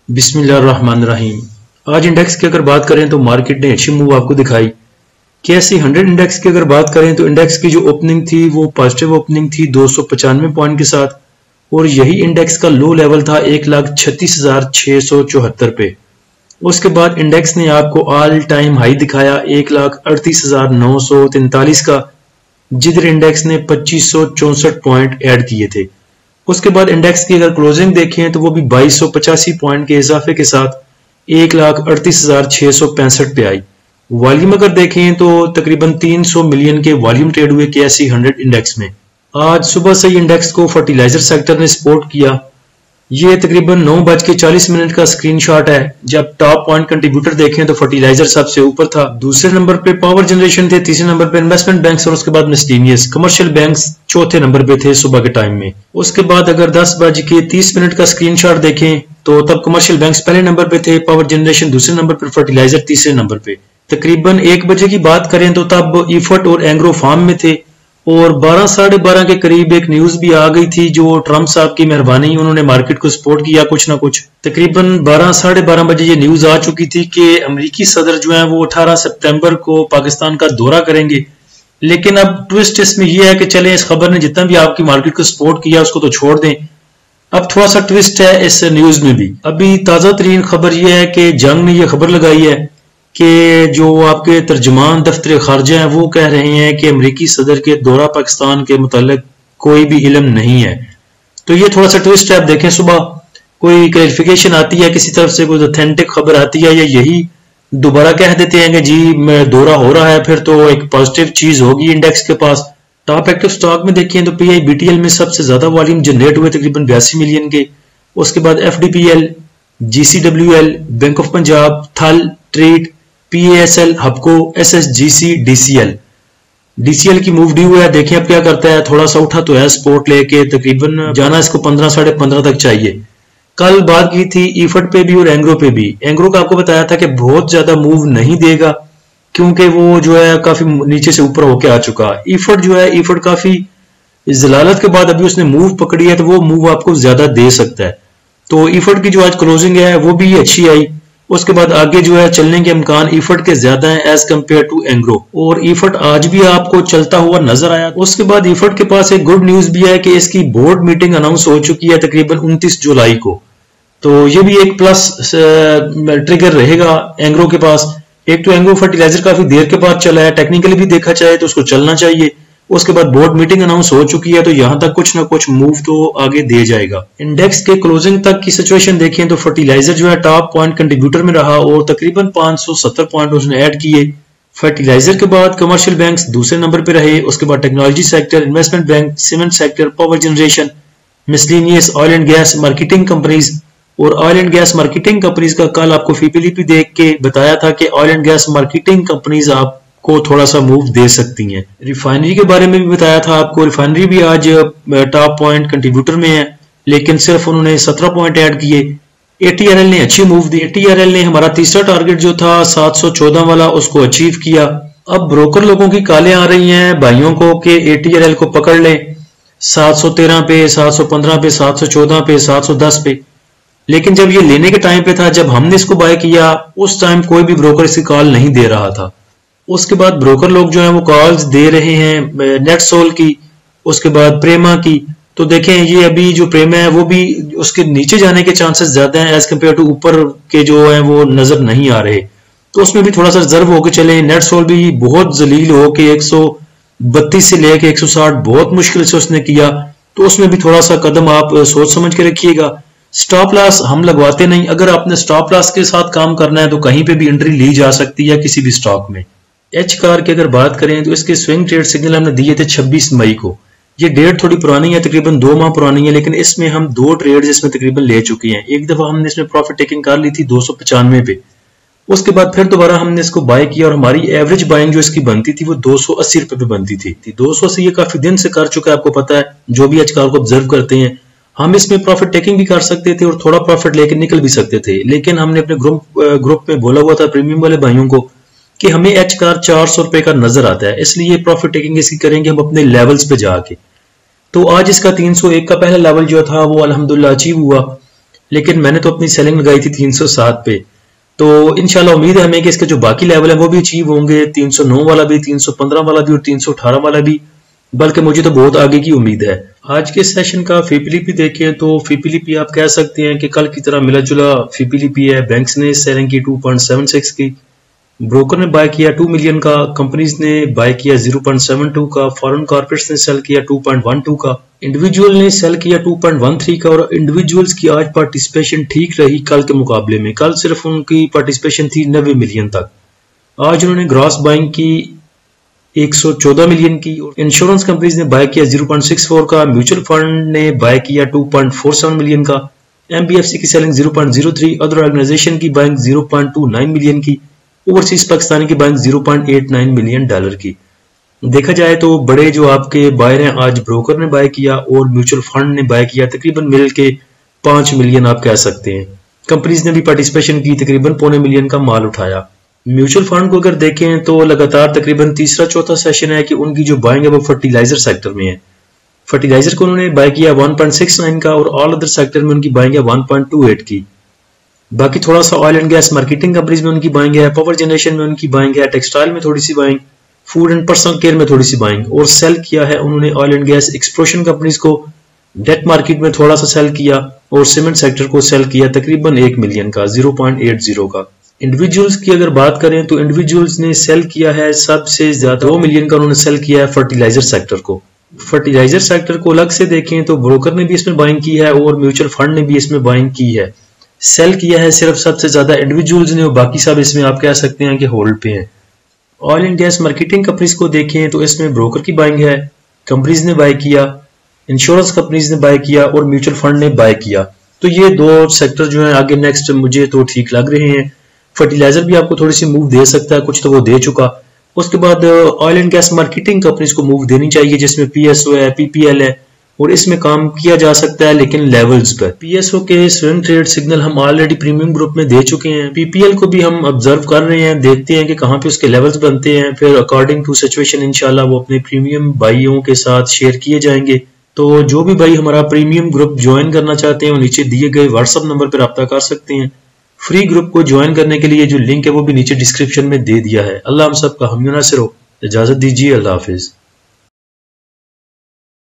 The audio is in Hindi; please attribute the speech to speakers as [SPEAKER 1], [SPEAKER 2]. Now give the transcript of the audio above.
[SPEAKER 1] बिस्मिल्लाहिर्रहमानिर्रहीम। आज इंडेक्स की अगर बात करें तो मार्केट ने अच्छी मूव आपको दिखाई। कैसी 100 इंडेक्स की अगर बात करें तो इंडेक्स की जो ओपनिंग थी वो पॉजिटिव ओपनिंग थी 295 पॉइंट के साथ, और यही इंडेक्स का लो लेवल था 1,36,674 पे। उसके बाद इंडेक्स ने आपको ऑल टाइम हाई दिखाया 1,38,943 का, जिधर इंडेक्स ने 2564 पॉइंट ऐड किए थे। उसके बाद इंडेक्स की अगर क्लोजिंग देखें तो वो भी 2285 पॉइंट के इजाफे के साथ 1,38,665 पे आई। वॉल्यूम अगर देखें तो तकरीबन 300 मिलियन के वॉल्यूम ट्रेड हुए KSE 100 इंडेक्स में। आज सुबह से ही इंडेक्स को फर्टिलाइजर सेक्टर ने सपोर्ट किया। ये तकरीबन 9:40 का स्क्रीनशॉट है। जब टॉप पॉइंट कंट्रीब्यूटर देखें तो फर्टिलाइजर सबसे ऊपर था, दूसरे नंबर पे पावर जनरेशन थे, तीसरे नंबर पे इन्वेस्टमेंट बैंक्स और उसके बाद मिसलेनियस कमर्शियल बैंक्स चौथे नंबर पे थे सुबह के टाइम में। उसके बाद अगर 10:30 का स्क्रीनशॉट देखें तो तब कमर्शियल बैंक्स पहले नंबर पे थे, पावर जनरेशन दूसरे नंबर पर, फर्टिलाइजर तीसरे नंबर पे। तकरीबन 1 बजे की बात करें तो तब इफर्ट और एंग्रो फार्म में थे, और 12 साढ़े 12 के करीब एक न्यूज भी आ गई थी जो ट्रंप साहब की मेहरबानी, उन्होंने मार्केट को सपोर्ट किया कुछ ना कुछ। तकरीबन 12 साढ़े 12 बजे ये न्यूज आ चुकी थी कि अमेरिकी सदर जो है वो 18 सितंबर को पाकिस्तान का दौरा करेंगे। लेकिन अब ट्विस्ट इसमें यह है कि चलें, इस खबर ने जितना भी आपकी मार्केट को सपोर्ट किया उसको तो छोड़ दें। अब थोड़ा सा ट्विस्ट है इस न्यूज में भी। अभी ताजा तरीन खबर यह है कि जंग ने यह खबर लगाई है कि जो आपके तर्जुमान दफ्तर खारजा हैं वो कह रहे हैं कि अमरीकी सदर के दौरा पाकिस्तान के मुतालिक कोई भी इल्म नहीं है। तो ये थोड़ा सा ट्विस्ट है। अब देखें सुबह कोई क्लैरिफिकेशन आती है, किसी तरफ से कोई ऑथेंटिक खबर आती है, या यही दोबारा कह देते हैं कि जी दौरा हो रहा है, फिर तो एक पॉजिटिव चीज होगी इंडेक्स के पास। टॉप एक्टिव स्टॉक में देखें तो PIBTL में सबसे ज्यादा वॉल्यूम जनरेट हुए तकरीबन 82 मिलियन के। उसके बाद FDPL, GCWL, bank of Punjab, थल, ट्रेड, PASL, हबको, SSGC, DCL की मूव ड्यू है। देखें अब क्या करता है। थोड़ा सा उठा तो है सपोर्ट लेके, तकरीबन जाना इसको 15 साढ़े 15 तक चाहिए। कल बात की थी इफर्ट पे भी और एंग्रो पे भी। एंग्रो का आपको बताया था कि बहुत ज्यादा मूव नहीं देगा क्योंकि वो जो है काफी नीचे से ऊपर होके आ चुका। इफर्ट जो है, इफर्ट काफी जलालत के बाद अभी उसने मूव पकड़ी है, तो वो मूव आपको ज्यादा दे सकता है। तो इफर्ट की जो आज क्लोजिंग है वो भी अच्छी आई। उसके बाद आगे जो है चलने के इम्कान इफर्ट के ज्यादा हैं एज कम्पेयर टू एंग्रो, और इफर्ट आज भी आपको चलता हुआ नजर आया। उसके बाद इफर्ट के पास एक गुड न्यूज भी है कि इसकी बोर्ड मीटिंग अनाउंस हो चुकी है तकरीबन 29 जुलाई को। तो ये भी एक प्लस ट्रिगर रहेगा एंग्रो के पास। एक तो एंग्रो फर्टिलाइजर काफी देर के बाद चला है, टेक्निकली भी देखा जाए तो उसको चलना चाहिए। उसके बाद बोर्ड मीटिंग अनाउंस हो चुकी है, तो यहां तक कुछ ना कुछ मूव तो आगे दे जाएगा। इंडेक्स के क्लोजिंग तक की सिचुएशन देखें तो फर्टिलाइजर जो है टॉप पॉइंट कंट्रीब्यूटर में रहा और तकरीबन 570 पॉइंट उसने ऐड किए। फर्टिलाइजर के बाद कमर्शियल बैंक्स दूसरे नंबर पर रहे। उसके बाद technology sector, investment bank, cement sector, power generation, miscellaneous, oil and gas, marketing companies. और oil and gas marketing companies का कल आपको फीपीलीपी देख के बताया था कि oil and gas marketing companies आपको थोड़ा सा मूव दे सकती हैं। रिफाइनरी के बारे में भी बताया था आपको। रिफाइनरी भी आज टॉप पॉइंट कंट्रीब्यूटर में है, लेकिन सिर्फ उन्होंने 17 पॉइंट ऐड किए। ATRL ने अच्छी मूव दी। ATRL ने हमारा तीसरा टारगेट जो था 714 वाला उसको अचीव किया। अब ब्रोकर लोगों की कालें आ रही हैं भाइयों को कि ATRL को पकड़ लें 713 पे, 715 पे, 714 पे, 710 पे। लेकिन जब ये लेने के टाइम पे था, जब हमने इसको बाय किया, उस टाइम कोई भी ब्रोकर इसकी कॉल नहीं दे रहा था। उसके बाद ब्रोकर लोग जो हैं वो कॉल्स दे रहे हैं नेटसोल की, उसके बाद प्रेमा की। तो देखें ये अभी जो प्रेमा है वो भी उसके नीचे जाने के चांसेस ज्यादा हैं एज कम्पेयर टू ऊपर के जो है वो नजर नहीं आ रहे। तो उसमें भी थोड़ा सा रिजर्व होकर चले। नेटसोल भी बहुत जलील हो के 132 से लेके 160 बहुत मुश्किल से उसने किया, तो उसमें भी थोड़ा सा कदम आप सोच समझ के रखिएगा। स्टॉप लॉस हम लगवाते नहीं। अगर आपने स्टॉप लॉस के साथ काम करना है तो कहीं पे भी एंट्री ली जा सकती है किसी भी स्टॉक में। एच कार की अगर बात करें तो इसके स्विंग ट्रेड सिग्नल हमने दिए थे 26 मई को। ये डेट थोड़ी पुरानी है, तकरीबन 2 माह पुरानी है, लेकिन इसमें हम 2 ट्रेड्स इसमें तकरीबन ले चुके हैं। एक दफा हमने इसमें प्रॉफिट टेकिंग कर ली थी 295 पे। उसके बाद फिर दोबारा हमने इसको बाय किया और हमारी एवरेज बाइंग जो इसकी बनती थी वो 280 रुपए पे बनती थी। 280 ये काफी दिन से कर चुका है, आपको पता है जो भी एच कार को ऑब्जर्व करते हैं। हम इसमें प्रॉफिट टेकिंग भी कर सकते थे और थोड़ा प्रॉफिट लेके निकल भी सकते थे, लेकिन हमने अपने ग्रुप में बोला हुआ था प्रीमियम वाले भाइयों को कि हमें एच कार 400 रुपए का नजर आता है, इसलिए प्रॉफिट टेकिंग इसकी करेंगे हम अपने लेवल्स पे जाके। तो आज इसका 301 का पहला लेवल जो था वो अल्हम्दुलिल्लाह अचीव हुआ। लेकिन मैंने तो अपनी सेलिंग लगाई थी 307 पे। तो इंशाल्लाह उम्मीद है हमें कि इसके जो बाकी लेवल है वो भी अचीव होंगे, 309 वाला भी, 315 वाला भी और 318 वाला भी, बल्कि मुझे तो बहुत आगे की उम्मीद है। आज के सेशन का फीपीलीपी देखें तो फीपीलीपी आप कह सकते हैं कि कल की तरह मिला जुला फीपीलीपी है। बैंक्स ने सेलिंग की 2.76 की, ब्रोकर ने बाय किया 2 मिलियन का, कंपनीज ने बाय किया 0.72 का, फॉरेन कॉर्पोरेट्स ने सेल किया 2.12 का, इंडिविजुअल ने सेल किया 2.13 का। और इंडिविजुअल्स की आज पार्टिसिपेशन ठीक रही कल के मुकाबले में। कल सिर्फ उनकी पार्टिसिपेशन थी 90 मिलियन तक। आज उन्होंने ग्रॉस बाइंग की 114 मिलियन की। इंश्योरेंस कंपनीज ने बाय किया 0.64 का, म्यूचुअल फंड ने बाय किया 2.47 मिलियन का, एमबीएफसी की सेलिंग 0.03, अदर ऑर्गेनाइजेशन की बाइंग 0.29 मिलियन की, ओवरसीज पाकिस्तानी की बाइंग 0.89 मिलियन डॉलर की। देखा जाए तो बड़े जो आपके बायर हैं आज ब्रोकर ने बाय किया और म्यूचुअल फंड ने बाय किया, तकरीबन मिल के 5 मिलियन आप कह सकते हैं। कंपनीज ने भी पार्टिसिपेशन की, तकरीबन 0.25 मिलियन का माल उठाया। म्यूचुअल फंड को अगर देखें तो लगातार तकरीबन तीसरा चौथा सेशन है कि उनकी जो बाइंग है वो फर्टिलाइजर सेक्टर में है। फर्टिलाइजर को उन्होंने बाय किया 1.69 का और ऑल अदर सेक्टर में उनकी बाइंग है 1.28 की। बाकी थोड़ा सा oil and gas marketing companies में उनकी बाइंग है, पावर जनरेशन में उनकी बाइंग है, टेक्सटाइल में थोड़ी सी buying, food and personal care में थोड़ी सी बाइंग। और सेल किया है उन्होंने oil and gas exploration companies को, डेट मार्केट में थोड़ा सा सेल किया और सीमेंट सेक्टर को सेल किया तकरीबन 1 मिलियन का, 0.80 का। इंडिविजुअल्स की अगर बात करें तो इंडिविजुअल्स ने सेल किया है सबसे ज्यादा 2 मिलियन का उन्होंने सेल किया है फर्टिलाइजर सेक्टर को। फर्टिलाइजर सेक्टर को अलग से देखें तो ब्रोकर ने भी इसमें बाइंग की है और म्यूचुअल फंड ने भी इसमें बाइंग की है। सेल किया है सिर्फ सबसे ज्यादा इंडिविजुअल्स ने और बाकी सब इसमें आप कह सकते हैं कि होल्ड पे हैं। Oil and gas marketing companies को देखें तो इसमें ब्रोकर की बाइंग है, कंपनीज ने बाय किया, इंश्योरेंस कंपनीज ने बाय किया और म्यूचुअल फंड ने बाय किया। तो ये दो सेक्टर जो है आगे नेक्स्ट मुझे तो ठीक लग रहे हैं। फर्टिलाइजर भी आपको थोड़ी सी मूव दे सकता है, कुछ तो वो दे चुका। उसके बाद oil and gas marketing companies को मूव देनी चाहिए जिसमें पीएसओ है, पीपीएल है और इसमें काम किया जा सकता है लेकिन लेवल्स पर। पीएसओ के स्विंग ट्रेड सिग्नल हम ऑलरेडी प्रीमियम ग्रुप में दे चुके हैं। पीपीएल को भी हम ऑब्जर्व कर रहे हैं, देखते हैं कि कहां पे उसके लेवल्स बनते हैं, फिर अकॉर्डिंग टू सिचुएशन इंशाल्लाह वो अपने प्रीमियम भाइयों के साथ शेयर किए जाएंगे। तो जो भी भाई हमारा प्रीमियम ग्रुप ज्वाइन करना चाहते हैं वो नीचे दिए गए व्हाट्सएप नंबर पर रब्ता कर सकते हैं। फ्री ग्रुप को ज्वाइन करने के लिए जो लिंक है वो भी नीचे डिस्क्रिप्शन में दे दिया है। अल्लाह हम सब का हम नासिर हो। इजाजत दीजिए, अल्लाह हाफिज।